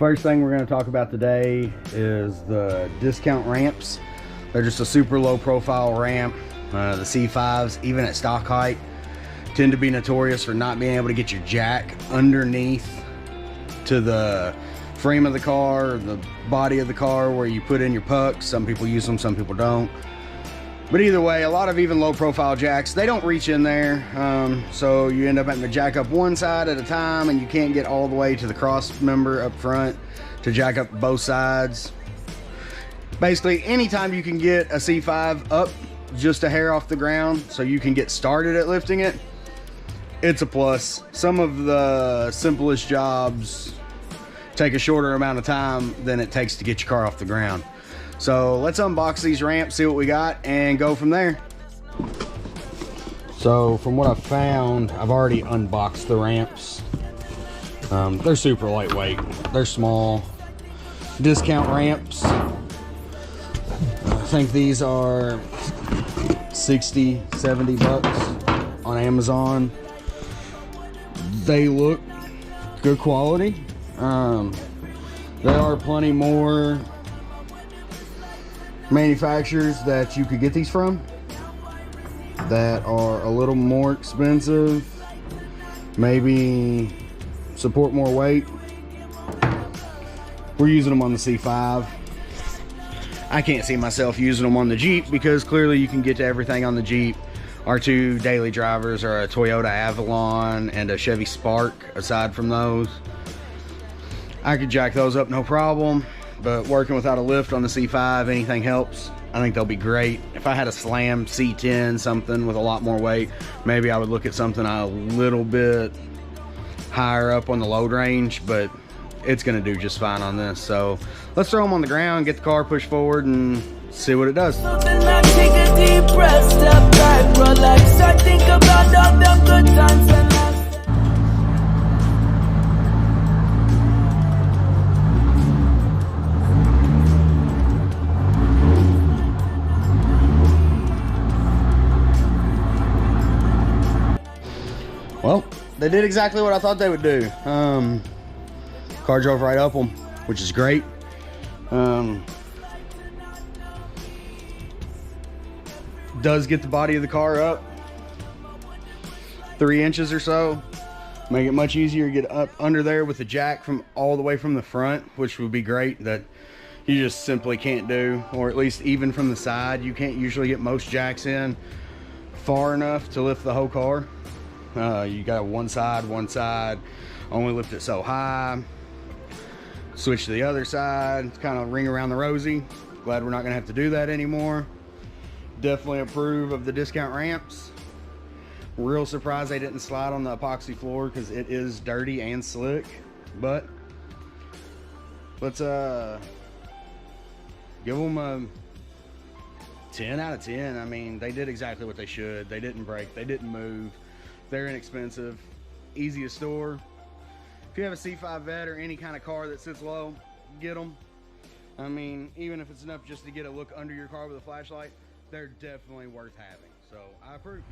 First thing we're going to talk about today is the discount ramps. They're just a super low profile ramp. The C5s, even at stock height, tend to be notorious for not being able to get your jack underneath to the frame of the car, or the body of the car where you put in your pucks. Some people use them, some people don't. But either way, a lot of even low profile jacks, they don't reach in there. So you end up having to jack up one side at a time, and you can't get all the way to the cross member up front to jack up both sides. Basically, anytime you can get a C5 up just a hair off the ground so you can get started at lifting it, it's a plus. Some of the simplest jobs take a shorter amount of time than it takes to get your car off the ground. So let's unbox these ramps, see what we got, and go from there. So from what I've found, I've already unboxed the ramps. They're super lightweight. They're small discount ramps. I think these are 60, 70 bucks on Amazon. They look good quality. There are plenty more manufacturers that you could get these from that are a little more expensive, maybe support more weight. We're using them on the C5. I can't see myself using them on the Jeep because clearly you can get to everything on the Jeep. Our two daily drivers are a Toyota Avalon and a Chevy Spark. Aside from those, I could jack those up no problem. But working without a lift on the C5, anything helps. I think they'll be great. If I had a slam C10, something with a lot more weight, maybe I would look at something a little bit higher up on the load range, but it's gonna do just fine on this. So let's throw them on the ground, get the car pushed forward, and see what it does. Well, they did exactly what I thought they would do. Car drove right up them, which is great. Does get the body of the car up 3 inches or so. Make it much easier to get up under there with the jack from all the way from the front, which would be great. That you just simply can't do, or at least even from the side. You can't usually get most jacks in far enough to lift the whole car. You got one side, only lift it so high, switch to the other side, kind of ring around the rosy. Glad we're not gonna have to do that anymore. Definitely approve of the discount ramps. Real surprised they didn't slide on the epoxy floor because it is dirty and slick, but let's give them a 10 out of 10. I mean, they did exactly what they should. They didn't break, they didn't move. They're inexpensive, easy to store. If you have a C5 Vet or any kind of car that sits low, get them. I mean, even if it's enough just to get a look under your car with a flashlight, they're definitely worth having. So I approve.